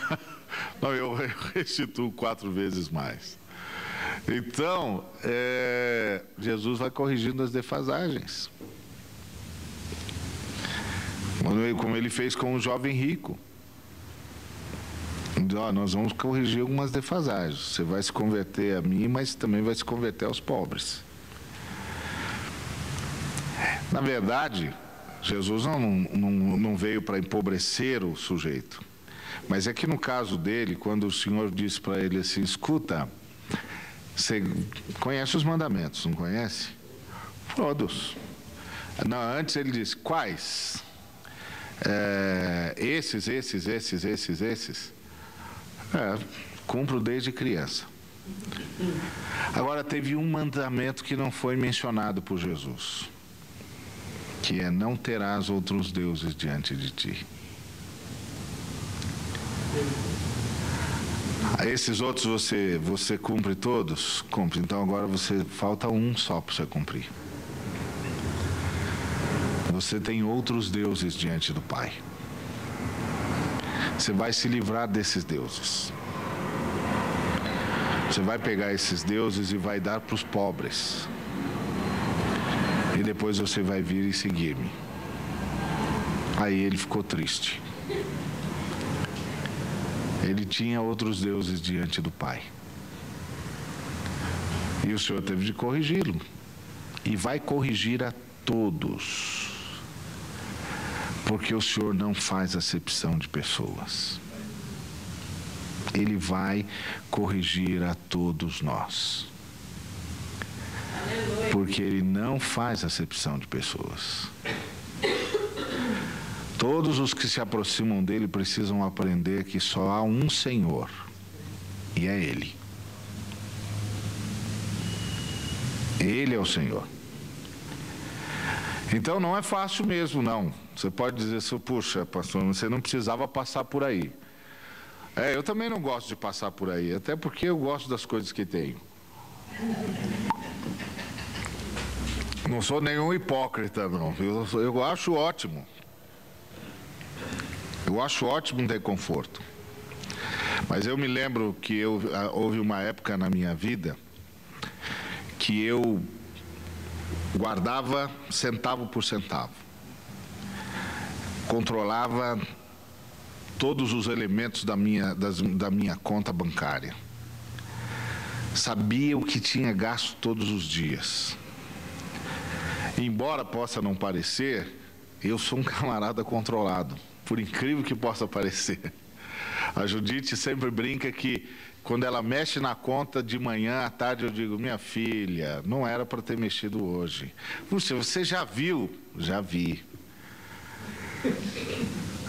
não, eu restituo 4 vezes mais. Então, Jesus vai corrigindo as defasagens. Como ele fez com o jovem rico. Nós vamos corrigir algumas defasagens. Você vai se converter a mim, mas também vai se converter aos pobres. Na verdade, Jesus não veio para empobrecer o sujeito. Mas é que no caso dele, quando o Senhor disse para ele assim, escuta, você conhece os mandamentos, não conhece? Todos. Não, antes ele disse, quais? Esses. Cumpro desde criança. Agora, teve um mandamento que não foi mencionado por Jesus, que é não terás outros deuses diante de ti. Esses outros você cumpre todos? Cumpre. Então agora falta um só para você cumprir. Você tem outros deuses diante do Pai. Você vai se livrar desses deuses. Você vai pegar esses deuses e vai dar para os pobres. E depois você vai vir e seguir-me. Aí ele ficou triste. Ele tinha outros deuses diante do Pai. E o Senhor teve de corrigi-lo. E vai corrigir a todos. Porque o Senhor não faz acepção de pessoas. Ele vai corrigir a todos nós. Porque Ele não faz acepção de pessoas. Todos os que se aproximam dele precisam aprender que só há um Senhor. E é Ele. Ele é o Senhor. Então não é fácil mesmo, não. Você pode dizer assim, puxa, pastor, você não precisava passar por aí. Eu também não gosto de passar por aí, até porque eu gosto das coisas que tenho. Não sou nenhum hipócrita, não. Eu acho ótimo. Eu acho ótimo ter conforto. Mas eu me lembro que houve uma época na minha vida que eu guardava centavo por centavo. Controlava todos os elementos da minha conta bancária. Sabia o que tinha gasto todos os dias. Embora possa não parecer, eu sou um camarada controlado, por incrível que possa parecer. A Judite sempre brinca que quando ela mexe na conta de manhã, à tarde, eu digo, minha filha, não era para ter mexido hoje. Puxa, você já viu? Já vi.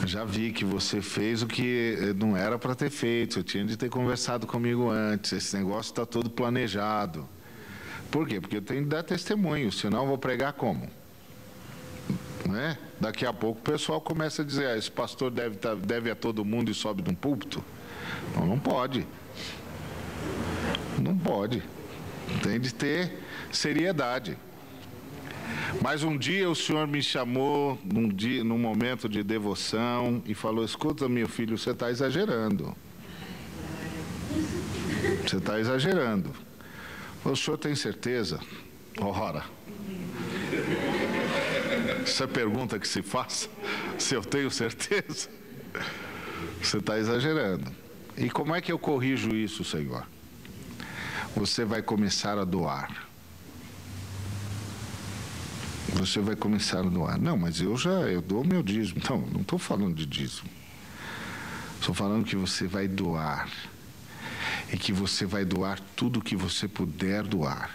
Já vi que você fez o que não era para ter feito. Eu tinha de ter conversado comigo antes. Esse negócio está todo planejado. Por quê? Porque eu tenho de dar testemunho, senão eu vou pregar como? Né? Daqui a pouco o pessoal começa a dizer, esse pastor deve a todo mundo e sobe de um púlpito. Não pode. Não pode. Tem de ter seriedade. Mas um dia o Senhor me chamou, num momento de devoção, e falou: escuta, meu filho, você está exagerando. Você está exagerando. O senhor tem certeza? Ora. Essa é a pergunta que se faz, se eu tenho certeza. Você está exagerando. E como é que eu corrijo isso, Senhor? Você vai começar a doar. Você vai começar a doar. Não, mas eu dou meu dízimo. Não estou falando de dízimo. Estou falando que você vai doar. E que você vai doar tudo que você puder doar.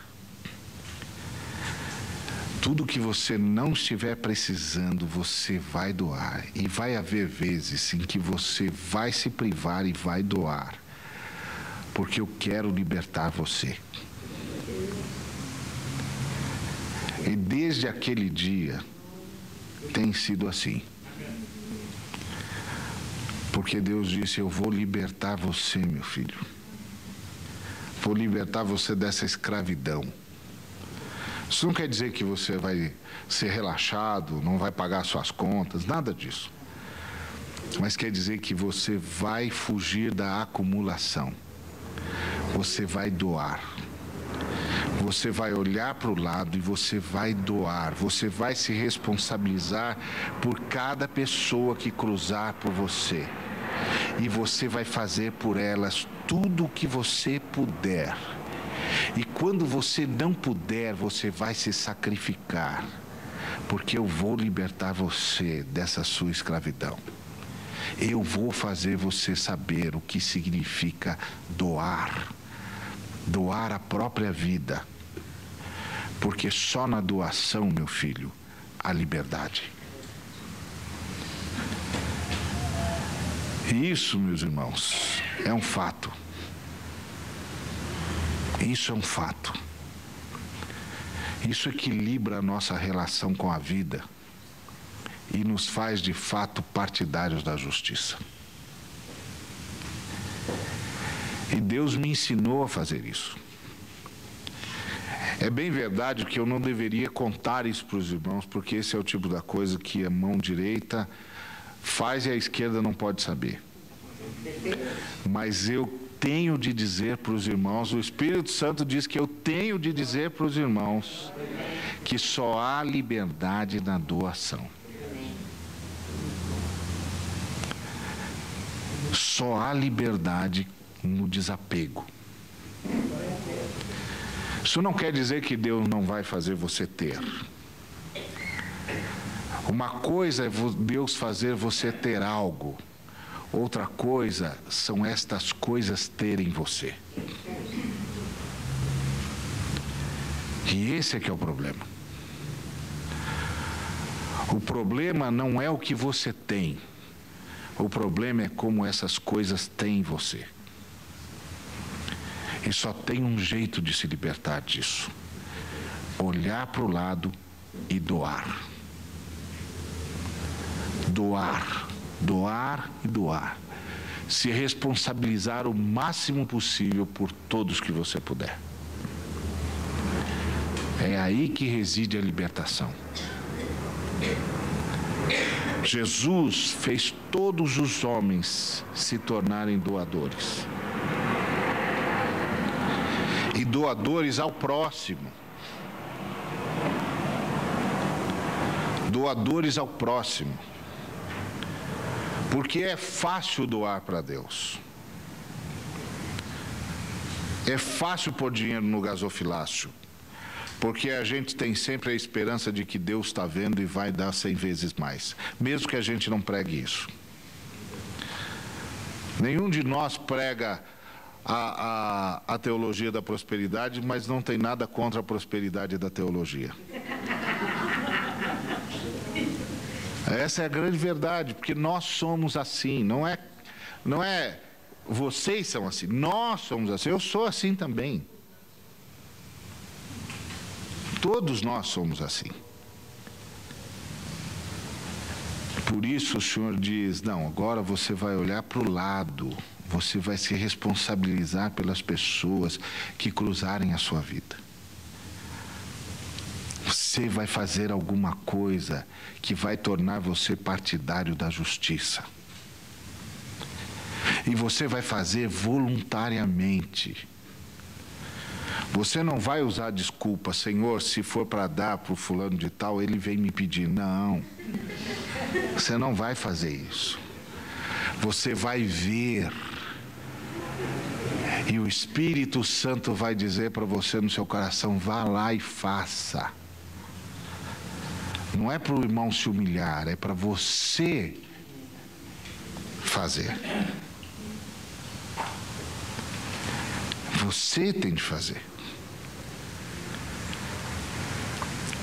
Tudo que você não estiver precisando, você vai doar. E vai haver vezes em que você vai se privar e vai doar. Porque eu quero libertar você. E desde aquele dia, tem sido assim. Porque Deus disse: eu vou libertar você, meu filho. Vou libertar você dessa escravidão. Isso não quer dizer que você vai ser relaxado, não vai pagar suas contas, nada disso. Mas quer dizer que você vai fugir da acumulação. Você vai doar. Você vai olhar para o lado e você vai doar. Você vai se responsabilizar por cada pessoa que cruzar por você. E você vai fazer por elas tudo o que você puder. E quando você não puder, você vai se sacrificar. Porque eu vou libertar você dessa sua escravidão. Eu vou fazer você saber o que significa doar. Doar a própria vida. Porque só na doação, meu filho, há liberdade. E isso, meus irmãos, é um fato. Isso é um fato. Isso equilibra a nossa relação com a vida e nos faz, de fato, partidários da justiça. E Deus me ensinou a fazer isso. É bem verdade que eu não deveria contar isso para os irmãos, porque esse é o tipo da coisa que a mão direita faz e a esquerda não pode saber. Mas eu tenho de dizer para os irmãos, o Espírito Santo diz que eu tenho de dizer para os irmãos que só há liberdade na doação. Só há liberdade no desapego. Isso não quer dizer que Deus não vai fazer você ter. Uma coisa é Deus fazer você ter algo. Outra coisa são estas coisas terem você. E esse é que é o problema. O problema não é o que você tem. O problema é como essas coisas têm você. E só tem um jeito de se libertar disso: olhar para o lado e doar. Doar, doar e doar. Se responsabilizar o máximo possível por todos que você puder. É aí que reside a libertação. Jesus fez todos os homens se tornarem doadores. E doadores ao próximo. Doadores ao próximo. Porque é fácil doar para Deus. É fácil pôr dinheiro no gasofilácio. Porque a gente tem sempre a esperança de que Deus está vendo e vai dar 100 vezes mais. Mesmo que a gente não pregue isso. Nenhum de nós prega a teologia da prosperidade, mas não tem nada contra a prosperidade da teologia. Essa é a grande verdade, porque nós somos assim, não é vocês são assim, nós somos assim, eu sou assim também. Todos nós somos assim. Por isso o Senhor diz: não, agora você vai olhar para o lado você vai se responsabilizar pelas pessoas que cruzarem a sua vida. Você vai fazer alguma coisa que vai tornar você partidário da justiça. E você vai fazer voluntariamente. Você não vai usar desculpa, Senhor, se for para dar para o fulano de tal, ele vem me pedir. Não. Você não vai fazer isso. Você vai ver. E o Espírito Santo vai dizer para você no seu coração, vá lá e faça. Não é para o irmão se humilhar, é para você fazer. Você tem de fazer.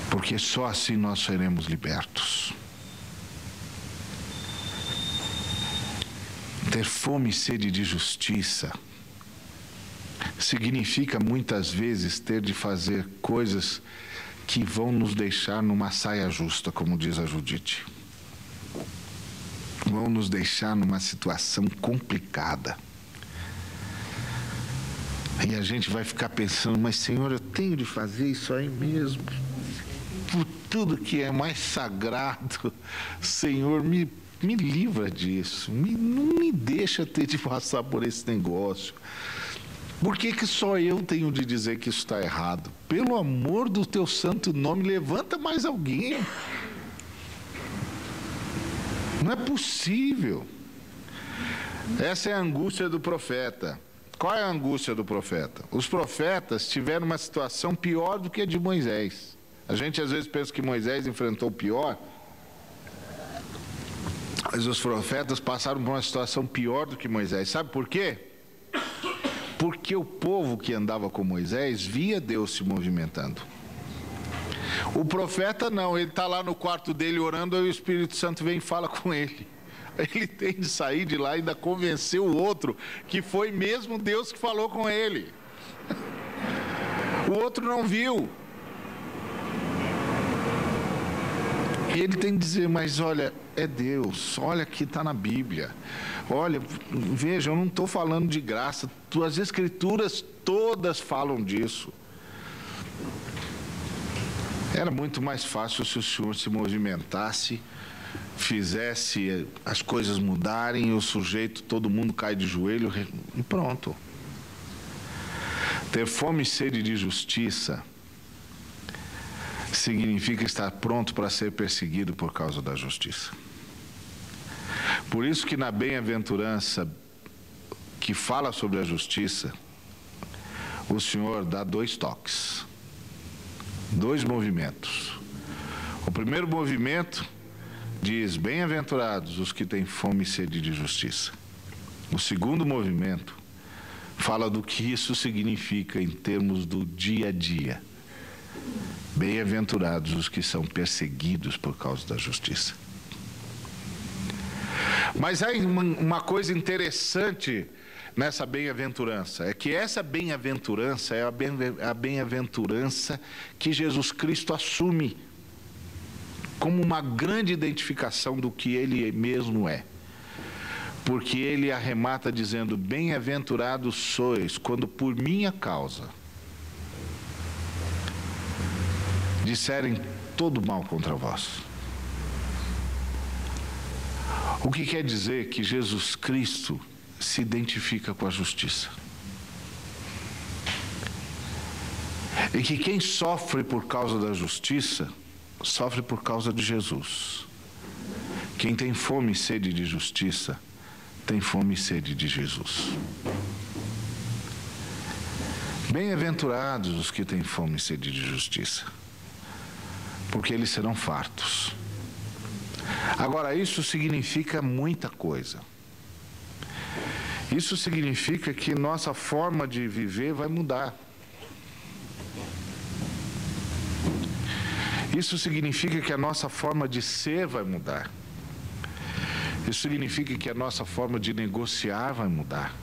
Porque só assim nós seremos libertos. Ter fome e sede de justiça significa muitas vezes ter de fazer coisas que vão nos deixar numa saia justa, como diz a Judite. Vão nos deixar numa situação complicada. E a gente vai ficar pensando, mas Senhor, eu tenho de fazer isso aí mesmo? Por tudo que é mais sagrado, Senhor, me livra disso. Não me deixa ter de passar por esse negócio. Por que só eu tenho de dizer que isso está errado? Pelo amor do teu santo nome, levanta mais alguém. Não é possível. Essa é a angústia do profeta. Qual é a angústia do profeta? Os profetas tiveram uma situação pior do que a de Moisés. A gente às vezes pensa que Moisés enfrentou o pior, mas os profetas passaram por uma situação pior do que Moisés. Sabe por quê? Porque o povo que andava com Moisés via Deus se movimentando. O profeta não, ele está lá no quarto dele orando, aí o Espírito Santo vem e fala com ele. Ele tem de sair de lá e ainda convencer o outro que foi mesmo Deus que falou com ele. O outro não viu. E ele tem de dizer, mas olha, é Deus, olha que está na Bíblia. Olha, veja, eu não estou falando de graça, as Escrituras todas falam disso. Era muito mais fácil se o Senhor se movimentasse, fizesse as coisas mudarem, e o sujeito, todo mundo cai de joelho e pronto. Ter fome e sede de justiça significa estar pronto para ser perseguido por causa da justiça. Por isso que na bem-aventurança que fala sobre a justiça, o Senhor dá 2 toques, 2 movimentos. O primeiro movimento diz, bem-aventurados os que têm fome e sede de justiça. O segundo movimento fala do que isso significa em termos do dia a dia. Bem-aventurados os que são perseguidos por causa da justiça. Mas há uma coisa interessante nessa bem-aventurança, é que essa bem-aventurança é a bem-aventurança que Jesus Cristo assume como uma grande identificação do que Ele mesmo é. Porque Ele arremata dizendo, bem-aventurados sois quando por minha causa disserem todo mal contra vós. O que quer dizer que Jesus Cristo se identifica com a justiça. E que quem sofre por causa da justiça, sofre por causa de Jesus. Quem tem fome e sede de justiça, tem fome e sede de Jesus. Bem-aventurados os que têm fome e sede de justiça, porque eles serão fartos. Agora, isso significa muita coisa. Isso significa que nossa forma de viver vai mudar. Isso significa que a nossa forma de ser vai mudar. Isso significa que a nossa forma de negociar vai mudar.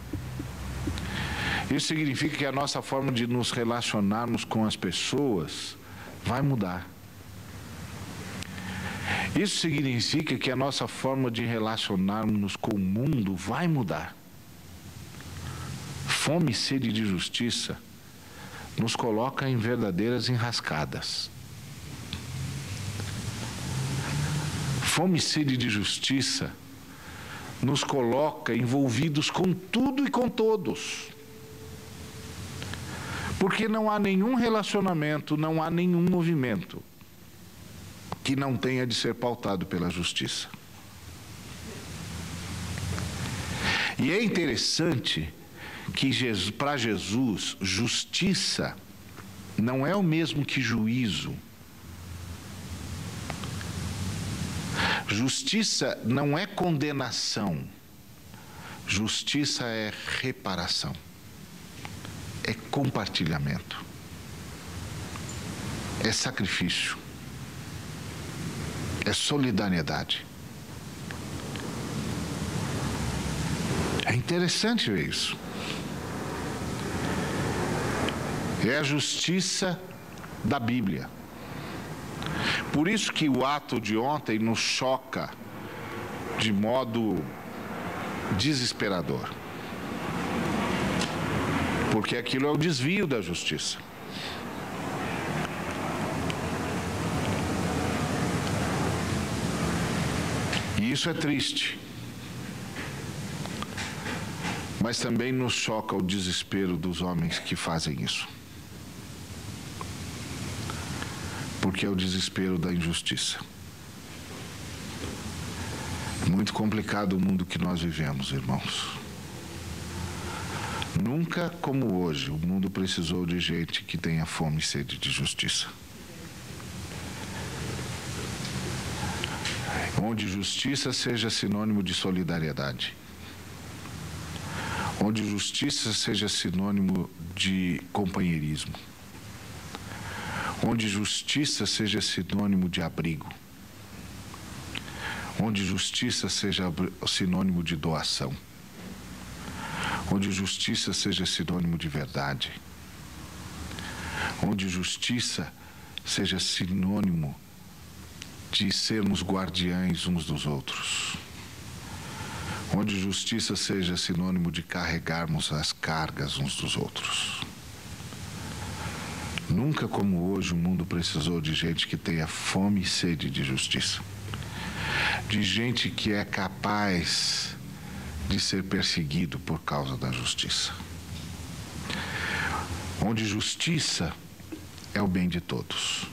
Isso significa que a nossa forma de nos relacionarmos com as pessoas vai mudar. Isso significa que a nossa forma de relacionarmos com o mundo vai mudar. fome e sede de justiça nos coloca em verdadeiras enrascadas. Fome e sede de justiça nos coloca envolvidos com tudo e com todos. Porque não há nenhum relacionamento, não há nenhum movimento que não tenha de ser pautado pela justiça. E é interessante que para Jesus, justiça não é o mesmo que juízo. Justiça não é condenação. Justiça é reparação. É compartilhamento. É sacrifício. É solidariedade. É interessante ver isso. É a justiça da Bíblia. Por isso que o ato de ontem nos choca de modo desesperador. Porque aquilo é o desvio da justiça. E isso é triste. Mas também nos choca o desespero dos homens que fazem isso. Porque é o desespero da injustiça. É muito complicado o mundo que nós vivemos, irmãos. Nunca como hoje o mundo precisou de gente que tenha fome e sede de justiça. Onde justiça seja sinônimo de solidariedade. Onde justiça seja sinônimo de companheirismo. Onde justiça seja sinônimo de abrigo. Onde justiça seja sinônimo de doação. Onde justiça seja sinônimo de verdade. Onde justiça seja sinônimo de sermos guardiães uns dos outros. Onde justiça seja sinônimo de carregarmos as cargas uns dos outros. Nunca como hoje o mundo precisou de gente que tenha fome e sede de justiça. De gente que é capaz de ser perseguido por causa da justiça. Onde justiça é o bem de todos.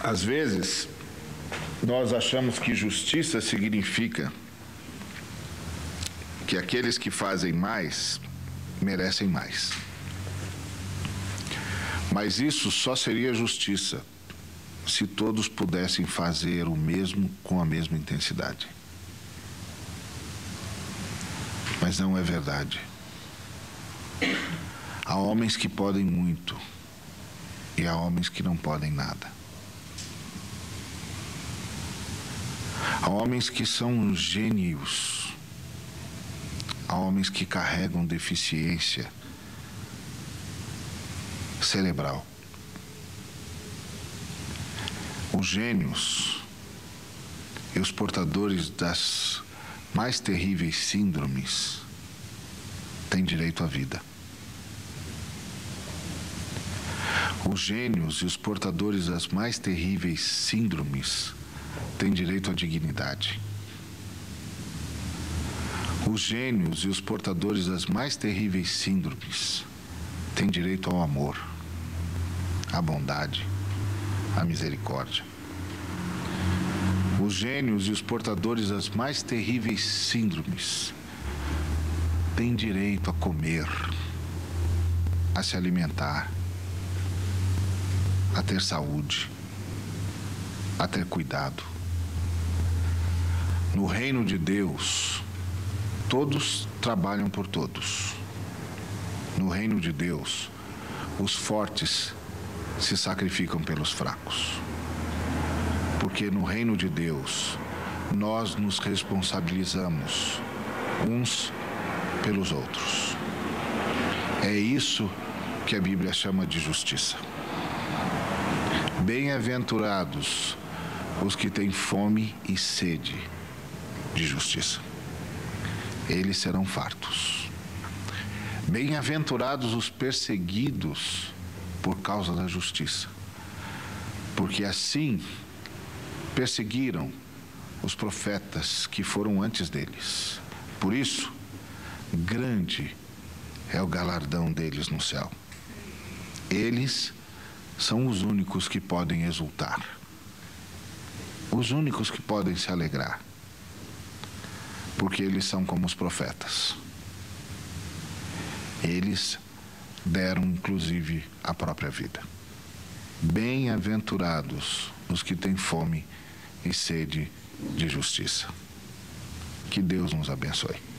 Às vezes, nós achamos que justiça significa que aqueles que fazem mais merecem mais. Mas isso só seria justiça se todos pudessem fazer o mesmo com a mesma intensidade. Mas não é verdade. Há homens que podem muito e há homens que não podem nada. Há homens que são gênios. Há homens que carregam deficiência cerebral. Os gênios e os portadores das mais terríveis síndromes têm direito à vida. Os gênios e os portadores das mais terríveis síndromes têm direito à dignidade. Os gênios e os portadores das mais terríveis síndromes têm direito ao amor, à bondade, à misericórdia. Os gênios e os portadores das mais terríveis síndromes têm direito a comer, a se alimentar, a ter saúde, a ter cuidado. No reino de Deus, todos trabalham por todos. No reino de Deus, os fortes se sacrificam pelos fracos. Porque no reino de Deus, nós nos responsabilizamos uns pelos outros. É isso que a Bíblia chama de justiça. Bem-aventurados os que têm fome e sede de justiça. eles serão fartos. Bem-aventurados os perseguidos por causa da justiça, porque assim perseguiram os profetas que foram antes deles. Por isso, grande é o galardão deles no céu. Eles são os únicos que podem exultar, os únicos que podem se alegrar, porque eles são como os profetas. Eles deram inclusive a própria vida. Bem-aventurados os que têm fome e sede de justiça. Que Deus nos abençoe.